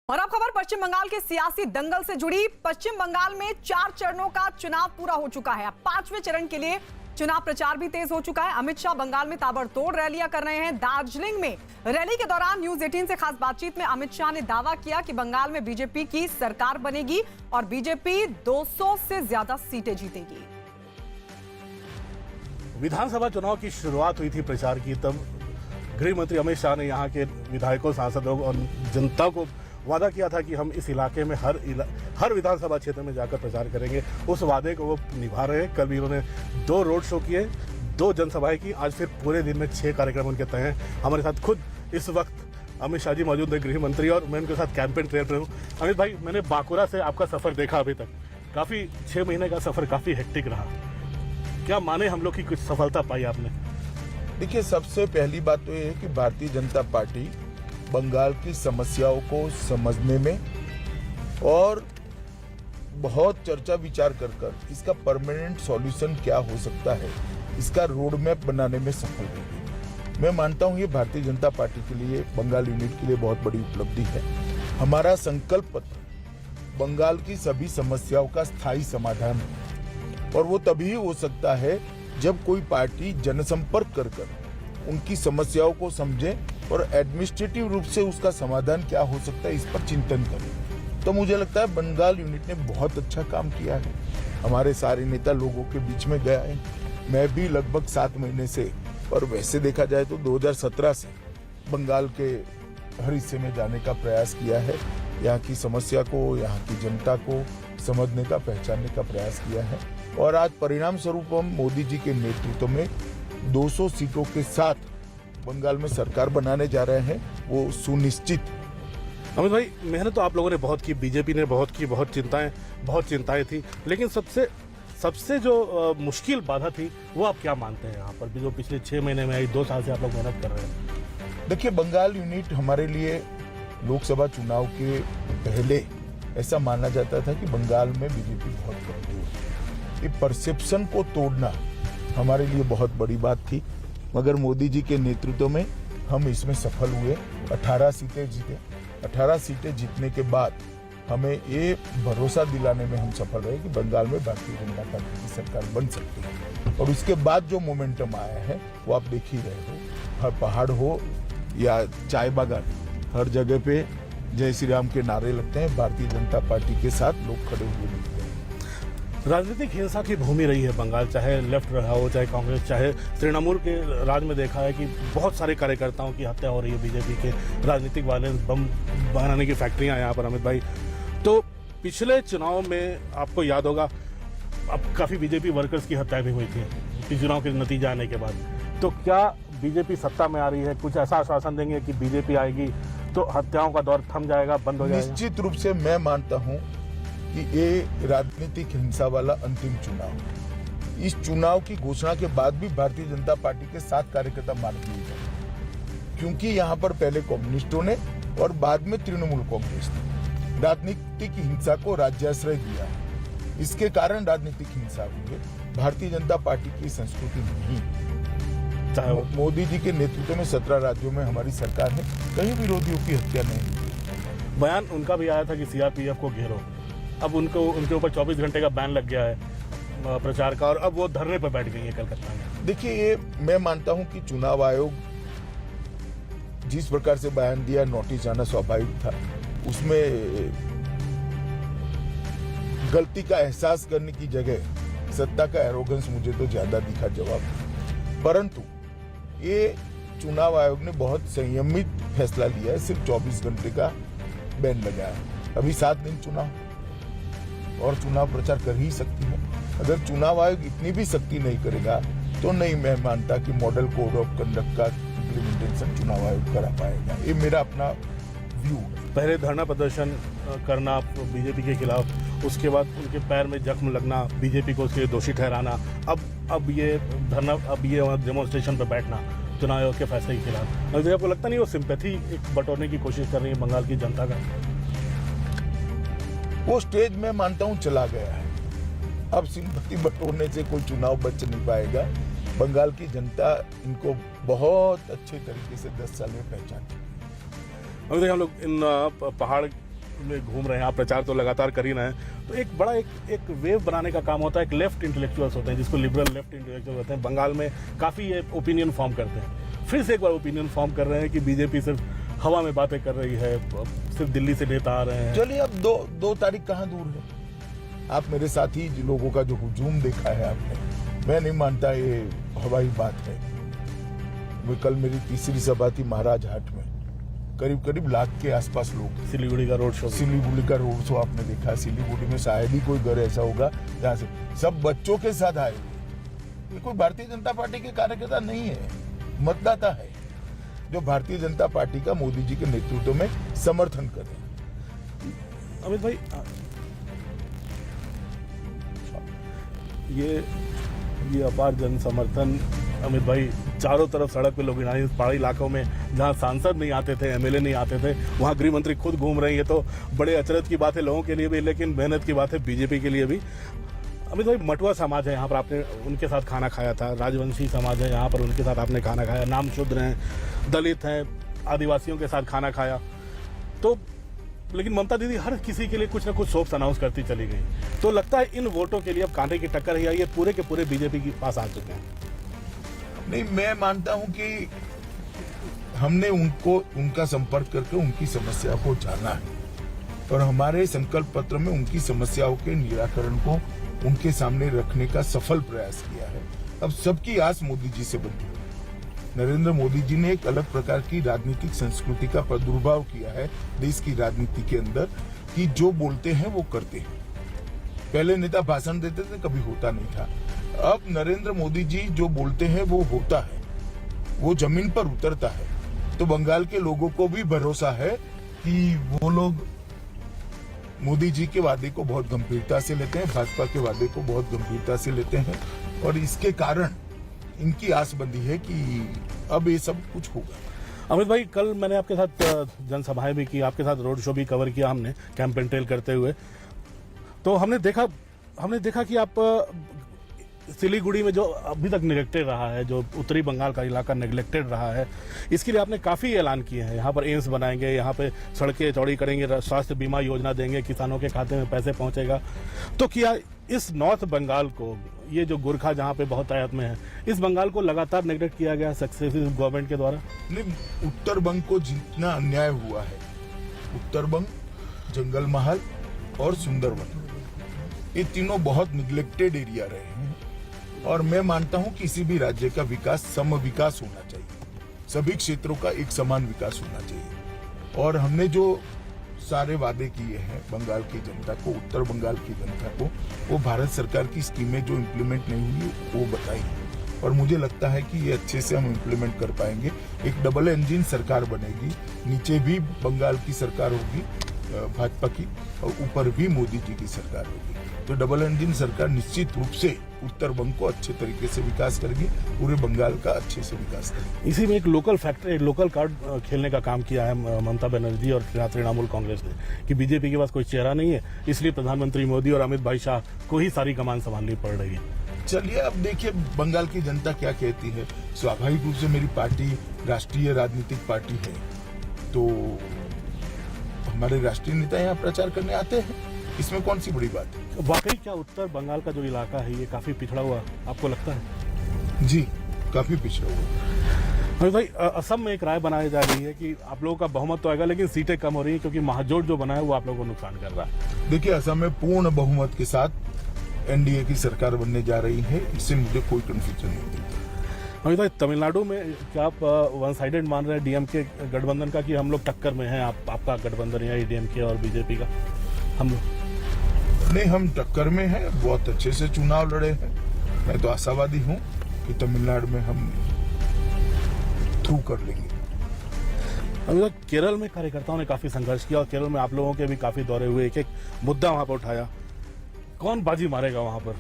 और अब खबर पश्चिम बंगाल के सियासी दंगल से जुड़ी। पश्चिम बंगाल में 4 चरणों का चुनाव पूरा हो चुका है। अब 5वें चरण के लिए चुनाव प्रचार भी तेज हो चुका है। अमित शाह बंगाल में ताबड़तोड़ रैलियां कर रहे हैं। दार्जिलिंग में रैली के दौरान न्यूज 18 से खास बातचीत में अमित शाह ने दावा किया कि बंगाल में बीजेपी की सरकार बनेगी और बीजेपी 200 से ज्यादा सीटें जीतेगी। विधानसभा चुनाव की शुरुआत हुई थी प्रचार की, तब गृह मंत्री अमित शाह ने यहाँ के विधायकों, सांसदों और जनता को वादा किया था कि हम इस इलाके में हर विधानसभा क्षेत्र में जाकर प्रचार करेंगे। उस वादे को वो निभा रहे हैं। कल भी उन्होंने 2 रोड शो किए, 2 जनसभाएं की। आज फिर पूरे दिन में 6 कार्यक्रम उनके तय हैं। हमारे साथ खुद इस वक्त अमित शाह जी मौजूद है, गृह मंत्री, और मैं उनके साथ कैंपेन ट्रेल पर हूँ। अमित भाई, मैंने बांकुरा से आपका सफर देखा अभी तक, काफी 6 महीने का सफर काफी हेक्टिक रहा। क्या माने हम लोग की कुछ सफलता पाई आपने? देखिए, सबसे पहली बात तो ये है कि भारतीय जनता पार्टी बंगाल की समस्याओं को समझने में और बहुत चर्चा विचार कर इसका परमानेंट सॉल्यूशन क्या हो सकता है, इसका रोड मैप बनाने में सफल रही। मैं मानता हूं ये भारतीय जनता पार्टी के लिए, बंगाल यूनिट के लिए बहुत बड़ी उपलब्धि है। हमारा संकल्प पत्र बंगाल की सभी समस्याओं का स्थायी समाधान है, और वो तभी हो सकता है जब कोई पार्टी जनसंपर्क कर उनकी समस्याओं को समझे और एडमिनिस्ट्रेटिव रूप से उसका समाधान क्या हो सकता है इस पर चिंतन करें। तो मुझे लगता है बंगाल यूनिट ने बहुत अच्छा काम किया है। हमारे सारे नेता लोगों के बीच में गया है। मैं भी लगभग 7 महीने से, और वैसे देखा जाए तो 2017 से बंगाल के हर हिस्से में जाने का प्रयास किया है। यहाँ की समस्या को, यहाँ की जनता को समझने का, पहचानने का प्रयास किया है। और आज परिणाम स्वरूप हम मोदी जी के नेतृत्व में 200 सीटों के साथ बंगाल में सरकार बनाने जा रहे हैं, वो सुनिश्चित। अमित भाई, मेहनत तो आप लोगों ने बहुत की, बीजेपी ने बहुत की, बहुत चिंताएं थी, लेकिन सबसे जो मुश्किल बाधा थी वो आप क्या मानते हैं यहाँ पर, जो पिछले 6 महीने में आई, 2 साल से आप लोग मेहनत कर रहे हैं? देखिए, बंगाल यूनिट हमारे लिए लोकसभा चुनाव के पहले ऐसा माना जाता था कि बंगाल में बीजेपी बहुत कमजोर है। ये परसेप्शन को तोड़ना हमारे लिए बहुत बड़ी बात थी, मगर मोदी जी के नेतृत्व में हम इसमें सफल हुए। 18 सीटें जीते। 18 सीटें जीतने के बाद हमें ये भरोसा दिलाने में हम सफल रहे कि बंगाल में भारतीय जनता पार्टी की सरकार बन सकती है। और उसके बाद जो मोमेंटम आया है वो आप देख ही रहे हो। हर पहाड़ हो या चाय बागान, हर जगह पे जय श्री राम के नारे लगते हैं। भारतीय जनता पार्टी के साथ लोग खड़े हुए दिखते हैं। राजनीतिक हिंसा की भूमि रही है बंगाल, चाहे लेफ्ट रहा हो, चाहे कांग्रेस, चाहे तृणमूल के राज में देखा है कि बहुत सारे कार्यकर्ताओं की हत्या हो रही है। बीजेपी के राजनीतिक वायलेंस, बम बनाने की फैक्ट्रियां यहाँ पर। अमित भाई, तो पिछले चुनाव में आपको याद होगा, अब काफ़ी बीजेपी वर्कर्स की हत्याएं भी हुई थी चुनाव के नतीजे आने के बाद। तो क्या बीजेपी सत्ता में आ रही है, कुछ ऐसा आश्वासन देंगे कि बीजेपी आएगी तो हत्याओं का दौर थम जाएगा, बंद हो जाएगा? निश्चित रूप से मैं मानता हूँ कि ये राजनीतिक हिंसा वाला अंतिम चुनाव। इस चुनाव की घोषणा के बाद भी भारतीय जनता पार्टी के 7 कार्यकर्ता मार दिए गए, क्योंकि यहाँ पर पहले कम्युनिस्टों ने और बाद में तृणमूल कांग्रेस ने राजनीतिक हिंसा को राज्याश्रय दिया। इसके कारण राजनीतिक हिंसा हुई है। भारतीय जनता पार्टी की संस्कृति नहीं। मोदी जी के नेतृत्व में 17 राज्यों में हमारी सरकार है, कहीं विरोधियों की हत्या नहीं। बयान उनका भी आया था कि सीआरपीएफ को घेरो। अब उनके ऊपर 24 घंटे का बैन लग गया है प्रचार का, और अब वो धरने पर बैठ गई है कलकत्ता में। देखिए, ये मैं मानता हूं कि चुनाव आयोग जिस प्रकार से बयान दिया, नोटिस आना स्वाभाविक था। उसमें गलती का एहसास करने की जगह सत्ता का एरोगेंस मुझे तो ज्यादा दिखा जवाब। परंतु ये चुनाव आयोग ने बहुत संयमित फैसला लिया है। सिर्फ 24 घंटे का बैन लगा है। अभी 7 दिन चुनाव और चुनाव प्रचार कर ही सकती है। अगर चुनाव आयोग इतनी भी सख्ती नहीं करेगा तो नहीं मैं मानता कि मॉडल कोड ऑफ कंडक्ट का इम्प्लीमेंटेशन चुनाव आयोग करा पाएगा। ये मेरा अपना व्यू है। पहले धरना प्रदर्शन करना बीजेपी के खिलाफ, उसके बाद उनके पैर में जख्म लगना, बीजेपी को उसके दोषी ठहराना, अब ये धरना, अब ये डेमोन्स्ट्रेशन पर बैठना चुनाव आयोग के फैसले के खिलाफ। अगर आपको लगता नहीं वो सिंपैथी एक बटोरने की कोशिश कर रही है बंगाल की जनता का? वो स्टेज में मानता हूं चला गया है। अब सिंपैथी बटोरने से कोई चुनाव बच नहीं पाएगा। बंगाल की जनता इनको बहुत अच्छे तरीके से 10 साल में पहचानती है। अभी देखिए, हम लोग इन पहाड़ में घूम रहे हैं आप, प्रचार तो लगातार कर ही रहे हैं, तो एक बड़ा एक वेव बनाने का काम होता है। एक लेफ्ट इंटेलेक्चुअल्स होते हैं जिसको लिबरल लेफ्ट इंटेलेक्चुअल होते हैं, बंगाल में काफ़ी ये ओपिनियन फॉर्म करते हैं। फिर से एक बार ओपिनियन फॉर्म कर रहे हैं कि बीजेपी सिर्फ हवा में बातें कर रही है, सिर्फ दिल्ली से नेता आ रहे हैं। चलिए, अब दो तारीख कहाँ दूर है। आप मेरे साथी लोगों का जो हुजूम देखा है आपने, मैं नहीं मानता ये हवाई बात है। वो कल मेरी तीसरी सभा थी महाराज हाट में, करीब लाख के आसपास लोग। सिलीगुड़ी का रोड शो आपने देखा। सिलीगुड़ी में शायद ही कोई घर ऐसा होगा जहाँ से सब बच्चों के साथ आए। ये कोई भारतीय जनता पार्टी के कार्यकर्ता नहीं है, मतदाता है जो भारतीय जनता पार्टी का मोदी जी के नेतृत्व में समर्थन कर रहे हैं। अमित भाई, ये अपार जन समर्थन, अमित भाई चारों तरफ सड़क पे लोग, पहाड़ी इलाकों में जहां सांसद नहीं आते थे, एमएलए नहीं आते थे, वहां गृह मंत्री खुद घूम रहे हैं। ये तो बड़े अचरज की बात है लोगों के लिए भी, लेकिन मेहनत की बात है बीजेपी के लिए भी। अमित भाई, मटुआ समाज है यहाँ पर, आपने उनके साथ खाना खाया था। राजवंशी समाज है यहाँ पर, उनके साथ आपने खाना खाया। नाम शूद्र हैं, दलित हैं, आदिवासियों के साथ खाना खाया। तो लेकिन ममता दीदी हर किसी के लिए कुछ ना कुछ सोप्स अनाउंस करती चली गई। तो लगता है इन वोटों के लिए अब कांटे की टक्कर है, ये पूरे के पूरे बीजेपी के पास आ चुके हैं। नहीं, मैं मानता हूं कि हमने उनका संपर्क करके उनकी समस्या को जाना है और हमारे संकल्प पत्र में उनकी समस्याओं के निराकरण को उनके सामने रखने का सफल प्रयास किया है। अब सबकी आस मोदी जी से बनती है। नरेंद्र मोदी जी ने एक अलग प्रकार की राजनीतिक संस्कृति का प्रादुर्भाव किया है देश की राजनीति के अंदर, कि जो बोलते हैं वो करते हैं। पहले नेता भाषण देते थे, कभी होता नहीं था। अब नरेंद्र मोदी जी जो बोलते हैं वो होता है, वो जमीन पर उतरता है। तो बंगाल के लोगों को भी भरोसा है कि वो लोग मोदी जी के वादे को बहुत गंभीरता से लेते हैं, भाजपा के वादे को बहुत गंभीरता से लेते हैं और इसके कारण इनकी आस बंधी है कि अब ये सब कुछ होगा। अमित भाई, कल मैंने आपके साथ जनसभाएं भी की, आपके साथ रोड शो भी कवर किया हमने कैंपेन ट्रेल करते हुए। तो हमने देखा कि आप सिलीगुड़ी में जो अभी तक नेग्लेक्टेड रहा है, जो उत्तरी बंगाल का इलाका नेग्लेक्टेड रहा है, इसके लिए आपने काफ़ी ऐलान किए हैं। यहाँ पर एम्स बनाएंगे, यहाँ पे सड़कें चौड़ी करेंगे, स्वास्थ्य बीमा योजना देंगे, किसानों के खाते में पैसे पहुँचेगा। तो क्या इस नॉर्थ बंगाल को, ये जो गोरखा जहाँ पे बहुत आयत में है, इस बंगाल को लगातार नेग्लेक्ट किया गया सक्सेसिव गवर्नमेंट के द्वारा? नहीं, उत्तर बंग को जितना अन्याय हुआ है, उत्तर बंग, जंगल महल और सुंदरवन, ये तीनों बहुत निग्लेक्टेड एरिया रहे हैं और मैं मानता हूं किसी भी राज्य का विकास सम विकास होना चाहिए। सभी क्षेत्रों का एक समान विकास होना चाहिए और हमने जो सारे वादे किए हैं बंगाल की जनता को, उत्तर बंगाल की जनता को, वो भारत सरकार की स्कीमें जो इम्प्लीमेंट नहीं हुई वो बताई और मुझे लगता है कि ये अच्छे से हम इम्प्लीमेंट कर पाएंगे। एक डबल इंजन सरकार बनेगी, नीचे भी बंगाल की सरकार होगी भाजपा की और ऊपर भी मोदी जी की सरकार होगी। तो डबल इंजन सरकार निश्चित रूप से उत्तर बंग को अच्छे तरीके से विकास करेगी, पूरे बंगाल का अच्छे से विकास करेगी। इसी में एक लोकल फैक्टर, एक लोकल कार्ड खेलने का काम किया है ममता बनर्जी और तृणमूल कांग्रेस ने, कि बीजेपी के पास कोई चेहरा नहीं है, इसलिए प्रधानमंत्री मोदी और अमित भाई शाह को ही सारी कमान संभालनी पड़ रही है। चलिए, अब देखिए बंगाल की जनता क्या कहती है। स्वाभाविक रूप से मेरी पार्टी राष्ट्रीय राजनीतिक पार्टी है, तो हमारे राष्ट्रीय नेता यहाँ प्रचार करने आते हैं, इसमें कौन सी बड़ी बात है। वाकई क्या उत्तर बंगाल का जो इलाका है ये काफी पिछड़ा हुआ आपको लगता है? जी, काफी पिछड़ा हुआ। अमित भाई, असम में एक राय बनाई जा रही है कि आप लोगों का बहुमत तो आएगा लेकिन सीटें कम हो रही है क्योंकि महाजोट जो बना है वो आप लोगों को नुकसान कर रहा है। देखिए, असम में पूर्ण बहुमत के साथ एनडीए की सरकार बनने जा रही है, इससे मुझे कोई कंफ्यूजन नहीं दिखता। अमित भाई, तमिलनाडु में क्या आप वन साइडेड मान रहे हैं डीएमके गठबंधन का, कि हम लोग टक्कर में हैं, आपका गठबंधन है डीएमके और बीजेपी का? नहीं, हम टक्कर में हैं, बहुत अच्छे से चुनाव लड़े हैं। मैं तो आशावादी हूं कि तमिलनाडु में हम थ्रू कर लेंगे। अभी केरल में कार्यकर्ताओं ने काफी संघर्ष किया और केरल में आप लोगों के भी काफी दौरे हुए, एक एक मुद्दा वहां पर उठाया। कौन बाजी मारेगा वहां पर?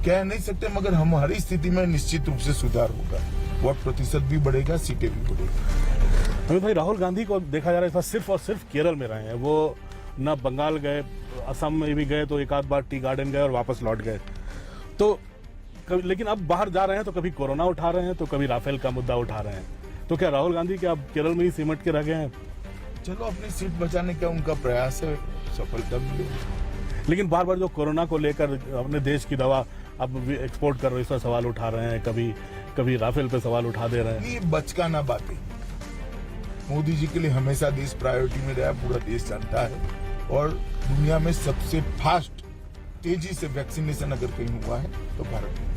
कह नहीं सकते, मगर हमारी स्थिति में निश्चित रूप से सुधार होगा। वोट प्रतिशत भी बढ़ेगा, सीटें भी बढ़ेगी। अमित भाई, राहुल गांधी को देखा जा रहा है सिर्फ और सिर्फ केरल में रहे हैं, वो न बंगाल गए, असम में भी गए तो एक आध बार टी गार्डन गए और वापस लौट गए। तो लेकिन अब बाहर जा रहे हैं तो कभी कोरोना उठा रहे हैं तो कभी राफेल का मुद्दा उठा रहे हैं। तो क्या राहुल गांधी क्या अब केरल में ही सिमट के रह गए हैं? चलो अपनी सीट बचाने का उनका प्रयास है, सफलता मिलेगी। लेकिन बार बार जो कोरोना को लेकर अपने देश की दवा अब एक्सपोर्ट कर रहे हैं, इस पर सवाल उठा रहे हैं, कभी राफेल पे सवाल उठा दे रहे हैं। ये बचकाना बातें। मोदी जी के लिए हमेशा देश प्रायोरिटी में रहा, पूरा देश जानता है। और दुनिया में सबसे फास्ट तेजी से वैक्सीनेशन अगर कहीं हुआ है तो भारत में।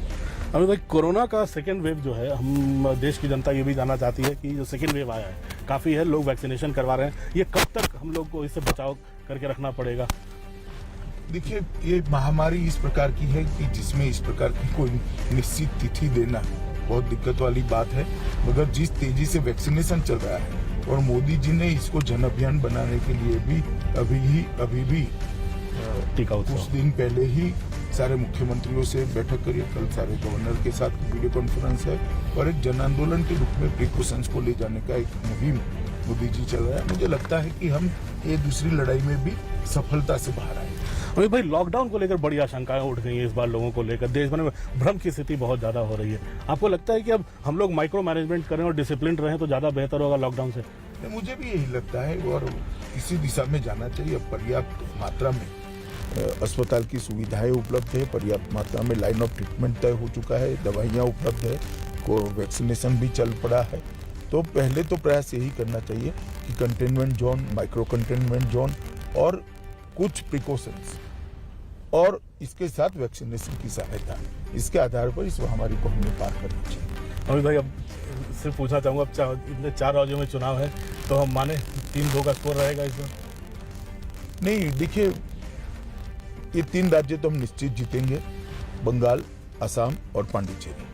अमित भाई, कोरोना का सेकेंड वेव जो है, हम देश की जनता ये भी जानना चाहती है कि जो सेकेंड वेव आया है, काफ़ी है, लोग वैक्सीनेशन करवा रहे हैं, ये कब तक हम लोग को इससे बचाव करके रखना पड़ेगा? देखिए, ये महामारी इस प्रकार की है कि जिसमें इस प्रकार की कोई निश्चित तिथि देना बहुत दिक्कत वाली बात है। मगर जिस तेजी से वैक्सीनेशन चल रहा है और मोदी जी ने इसको जन अभियान बनाने के लिए भी अभी भी टीका कुछ उत्सव दिन पहले ही सारे मुख्यमंत्रियों से बैठक करी, कल सारे गवर्नर के साथ वीडियो कॉन्फ्रेंस है और एक जन आंदोलन के रूप में प्रिकॉशंस को ले जाने का एक मुहिम मोदी जी चल रहा है। मुझे लगता है कि हम ये दूसरी लड़ाई में भी सफलता से बाहर आए। अमित भाई, लॉकडाउन को लेकर बड़ी आशंकाएं उठ गई हैं इस बार लोगों को लेकर, देश भर में भ्रम की स्थिति बहुत ज्यादा हो रही है। आपको लगता है कि अब हम लोग माइक्रो मैनेजमेंट करें और डिसिप्लिन रहें तो ज्यादा बेहतर होगा लॉकडाउन से? मुझे भी यही लगता है और इसी दिशा में जाना चाहिए। पर्याप्त मात्रा में अस्पताल की सुविधाएं उपलब्ध है, पर्याप्त मात्रा में लाइन ऑफ ट्रीटमेंट तय हो चुका है, दवाइयाँ उपलब्ध है, को वैक्सीनेशन भी चल पड़ा है। तो पहले तो प्रयास यही करना चाहिए कि containment zone, micro containment zone और कुछ प्रिकॉशंस और इसके साथ वैक्सीनेशन की सहायता, इसके आधार पर इस महामारी को हमें पार करना चाहिए। अमित भाई, अब सिर्फ पूछना चाहूंगा, अब इतने 4 राज्यों में चुनाव है तो हम माने 3-2 का स्कोर रहेगा इस बार? नहीं, देखिए, ये 3 राज्य तो हम निश्चित जीतेंगे, बंगाल, असम और पांडिचेरी।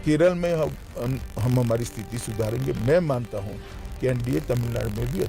केरल में हम हमारी स्थिति सुधारेंगे। मैं मानता हूं कि एनडीए तमिलनाडु में भी